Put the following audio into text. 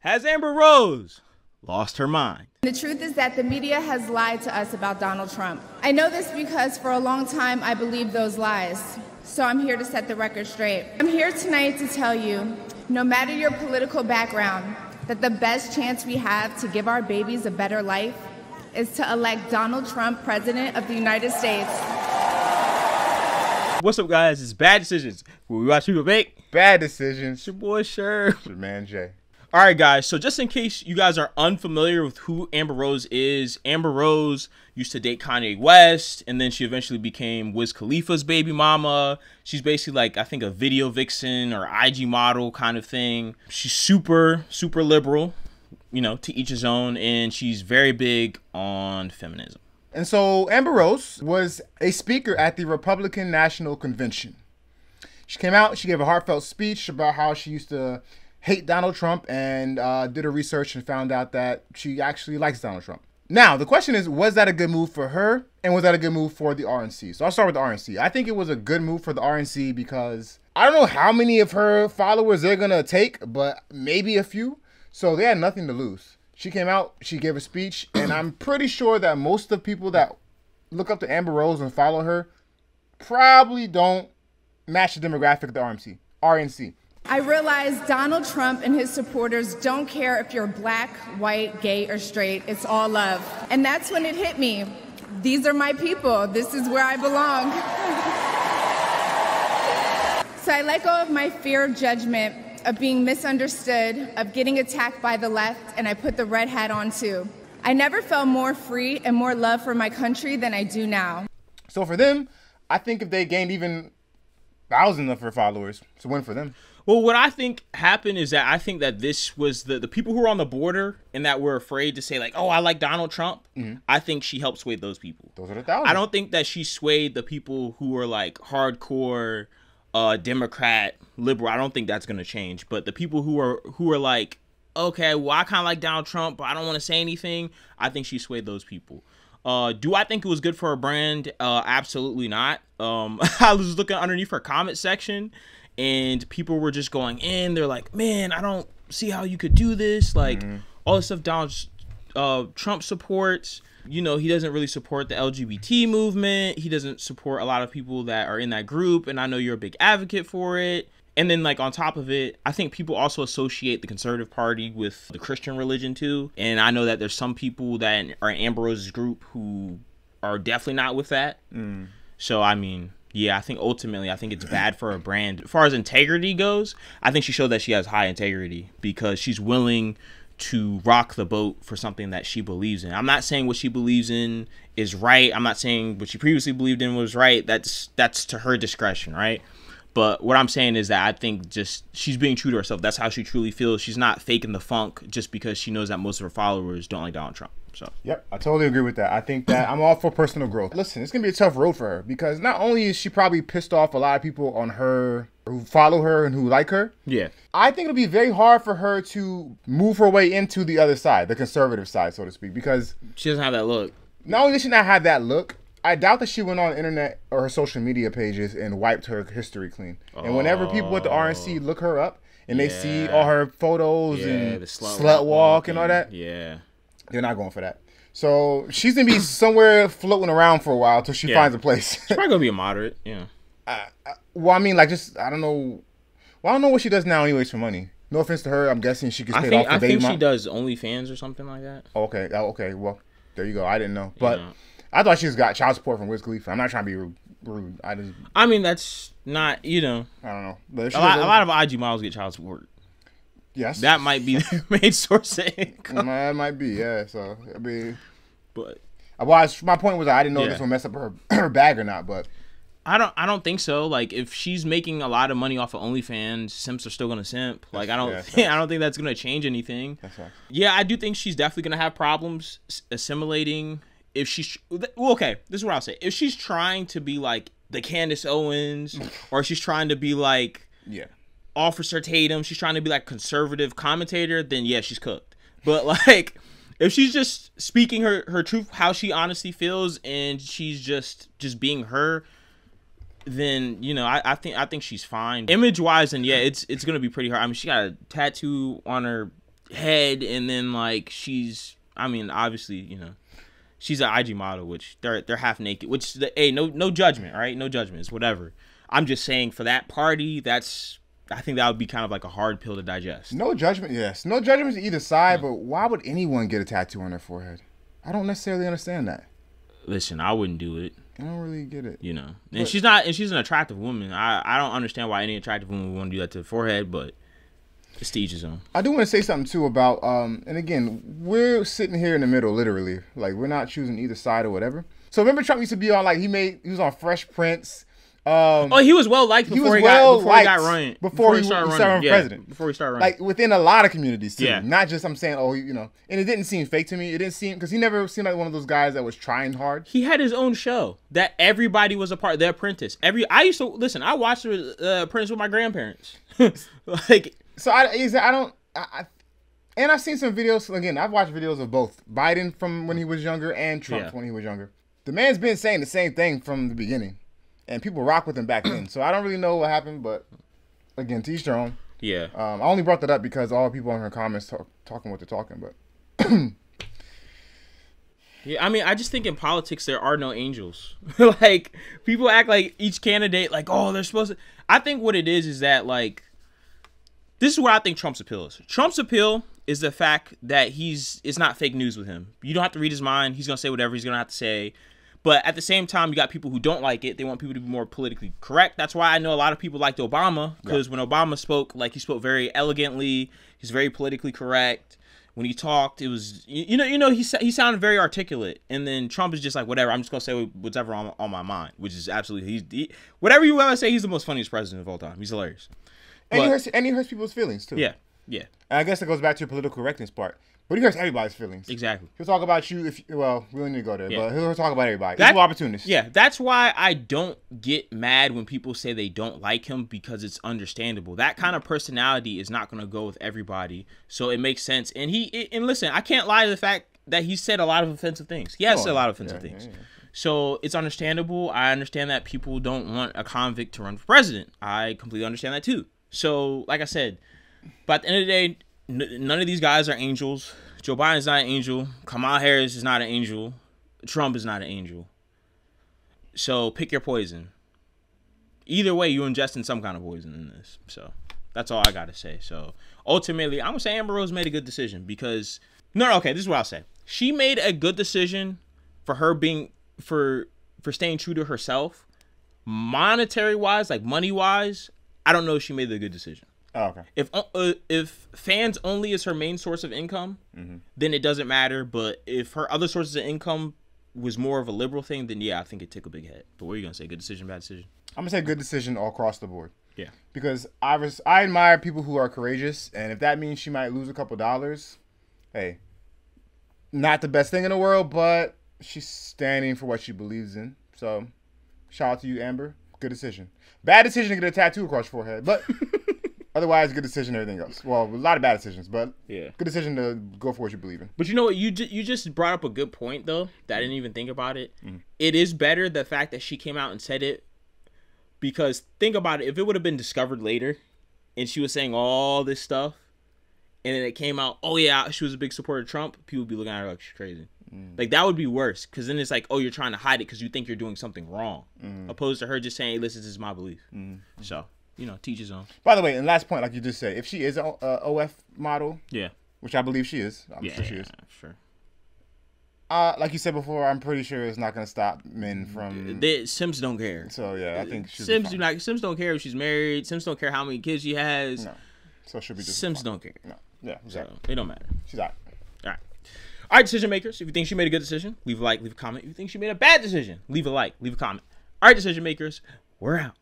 Has Amber Rose lost her mind? The truth is that the media has lied to us about Donald Trump. I know this because for a long time I believed those lies. So I'm here to set the record straight. I'm here tonight to tell you, no matter your political background, that the best chance we have to give our babies a better life is to elect Donald Trump President of the United States. What's up, guys? It's Bad Decisions, where we watch people make bad decisions. It's your boy Sher. It's your man Jay. All right, guys, so just in case you guys are unfamiliar with who Amber Rose is, Amber Rose used to date Kanye West, and then she eventually became Wiz Khalifa's baby mama. She's basically like, I think, a video vixen or IG model kind of thing. She's super liberal, you know, to each his own, and she's very big on feminism. And so Amber Rose was a speaker at the Republican National Convention. She came out, she gave a heartfelt speech about how she used to hate Donald Trump, and did her research and found out that she actually likes Donald Trump. Now, the question is, was that a good move for her? And was that a good move for the RNC? So I'll start with the RNC. I think it was a good move for the RNC because I don't know how many of her followers they're going to take, but maybe a few. So they had nothing to lose. She came out, she gave a speech, and I'm pretty sure that most of the people that look up to Amber Rose and follow her probably don't match the demographic of the RNC. I realize Donald Trump and his supporters don't care if you're black, white, gay, or straight. It's all love. And that's when it hit me. These are my people. This is where I belong. So I let go of my fear of judgment, of being misunderstood, of getting attacked by the left, and I put the red hat on too. I never felt more free and more love for my country than I do now. So for them, I think if they gained even thousands of her followers, it's a win for them. Well, what I think happened is that I think that this was the people who were on the border and that were afraid to say like, oh, I like Donald Trump. I think she helped sway those people. Those are the thousands. I don't think that she swayed the people who were like hardcore Democrat, liberal. I don't think that's going to change. But the people who are like, okay, well, I kind of like Donald Trump, but I don't want to say anything. I think she swayed those people. Do I think it was good for her brand? Absolutely not. I was looking underneath her comment section, and people were just going in. They're like, man, I don't see how you could do this. Like, all the stuff Donald Trump supports. You know, he doesn't really support the LGBT movement. He doesn't support a lot of people that are in that group. And I know you're a big advocate for it. And then, like, on top of it, I think people also associate the conservative party with the Christian religion, too. And I know that there's some people that are in Amber Rose's group who are definitely not with that. So, I mean, yeah, I think ultimately, I think it's bad for her brand. As far as integrity goes, I think she showed that she has high integrity because she's willing to rock the boat for something that she believes in. I'm not saying what she believes in is right. I'm not saying what she previously believed in was right. That's to her discretion, right? But what I'm saying is that I think just she's being true to herself. That's how she truly feels. She's not faking the funk just because she knows that most of her followers don't like Donald Trump. So yep, I totally agree with that. I think that I'm all for personal growth. Listen, it's going to be a tough road for her because not only is she probably pissed off a lot of people on her who follow her and who like her. Yeah. I think it'll be very hard for her to move her way into the other side, the conservative side, so to speak, because she doesn't have that look. Not only does she not have that look, I doubt that she went on the internet or her social media pages and wiped her history clean. And whenever people at the RNC look her up and they see all her photos and the slut walk and all that, they're not going for that. So she's going to be somewhere floating around for a while till she finds a place. She's probably going to be a moderate, well, I mean, like, just, I don't know. Well, I don't know what she does now anyways for money. No offense to her. I'm guessing she gets paid off for baby. I think she does OnlyFans or something like that. Okay. Okay. Well, there you go. I didn't know. But I thought she just got child support from Wiz Khalifa. I'm not trying to be rude. I mean, that's not, you know. I don't know. But a lot of IG models get child support. Yes. That might be the main source of income. That might be, yeah. So, I mean. But. Well, my point was I didn't know if this would mess up her bag or not, but. I don't think so. Like, if she's making a lot of money off of OnlyFans, simps are still gonna simp. Like, I don't think that's gonna change anything. That's right. Yeah, I do think she's definitely gonna have problems assimilating. If she's okay, this is what I'll say. If she's trying to be like the Candace Owens, or she's trying to be like Officer Tatum, she's trying to be like conservative commentator, then yeah, she's cooked. But like, if she's just speaking her truth, how she honestly feels, and she's just being her, then, you know, I think she's fine. Image wise, and yeah, it's gonna be pretty hard. I mean, she got a tattoo on her head, and then like she's, I mean, obviously, you know, she's an IG model, which they're half naked, which no judgment, right? No judgment, it's whatever. I'm just saying for that party, I think that would be kind of like a hard pill to digest. No judgment, yes. No judgment to either side, but why would anyone get a tattoo on their forehead? I don't necessarily understand that. Listen, I wouldn't do it. I don't really get it. You know, and she's an attractive woman. I don't understand why any attractive woman would want to do that to the forehead, but it's to each his own. I do want to say something too about, and again, we're sitting here in the middle, literally. Like, we're not choosing either side or whatever. So remember Trump used to be on, like, he was on Fresh Prince. He was well liked before he started running president. Before he started running, like within a lot of communities too. Yeah. Not just I'm saying, you know, and it didn't seem fake to me. It didn't seem, because he never seemed like one of those guys that was trying hard. He had his own show that everybody was a part of. The Apprentice. I used to listen. I watched the Apprentice with my grandparents. Like, so and I've seen some videos. Again, I've watched videos of both Biden from when he was younger and Trump when he was younger. The man's been saying the same thing from the beginning. And people rock with him back then. So I don't really know what happened, but again, to each their own. Yeah. I only brought that up because all people in her comments talking what they're talking, but. Yeah, I mean, I just think in politics there are no angels. Like, people act like each candidate, like, oh, they're supposed to. I think what it is that, like, this is what I think Trump's appeal is. Trump's appeal is the fact that it's not fake news with him. You don't have to read his mind. He's going to say whatever he's going to have to say. But at the same time, you got people who don't like it. They want people to be more politically correct. That's why I know a lot of people liked Obama, because when Obama spoke, like, he spoke very elegantly. He's very politically correct. When he talked, it was, you know, he sounded very articulate. And then Trump is just like, whatever, I'm just gonna say whatever on my mind, which is absolutely whatever you want to say. He's the most funniest president of all time. He's hilarious. And he hurts people's feelings too. Yeah, yeah. And I guess it goes back to your political correctness part. But he hurts everybody's feelings. Exactly. He'll talk about you we don't need to go there, Yeah. but he'll talk about everybody. Equal opportunist. Yeah, that's why I don't get mad when people say they don't like him, because it's understandable. That kind of personality is not going to go with everybody, so it makes sense. And and listen, I can't lie to the fact that he said a lot of offensive things. He has said a lot of offensive things. Yeah. So it's understandable. I understand that people don't want a convict to run for president. I completely understand that too. So, like I said, but at the end of the day, none of these guys are angels. Joe Biden's not an angel. Kamala Harris is not an angel. Trump is not an angel. So pick your poison. Either way, you're ingesting some kind of poison in this. So that's all I got to say. So ultimately, I'm going to say Amber Rose made a good decision because... Okay, this is what I'll say. She made a good decision for her for staying true to herself. Monetary-wise, like money-wise, I don't know if she made a good decision. Oh, okay. If fans only is her main source of income, then it doesn't matter. But if her other sources of income was more of a liberal thing, then yeah, I think it took a big hit. But what are you gonna say? Good decision, bad decision? I'm gonna say good decision all across the board. Yeah. Because I admire people who are courageous, and if that means she might lose a couple dollars, hey, not the best thing in the world, but she's standing for what she believes in. So, shout out to you, Amber. Good decision. Bad decision to get a tattoo across your forehead, but. Otherwise, good decision, everything else. Well, a lot of bad decisions, but yeah, good decision to go for what you believe in. But you know what? You just brought up a good point, though, that I didn't even think about it. It is better the fact that she came out and said it, because think about it. If it would have been discovered later and she was saying all this stuff and then it came out, oh, yeah, she was a big supporter of Trump, people would be looking at her like she's crazy. Like, that would be worse, because then it's like, oh, you're trying to hide it because you think you're doing something wrong, opposed to her just saying, hey, listen, this is my belief. So... You know, teach his own. By the way, and last point, like you just said, if she is an OF model, yeah, which I believe she is, I'm sure she is. Sure. Like you said before, I'm pretty sure it's not going to stop men from. Sims don't care. So yeah, I think Sims don't care if she's married. Sims don't care how many kids she has. No, so she'll be just Sims fine. don't care. No, yeah, exactly. So it don't matter. She's out. All right, decision makers. If you think she made a good decision, leave a like, leave a comment. If you think she made a bad decision, leave a like, leave a comment. All right, decision makers, we're out.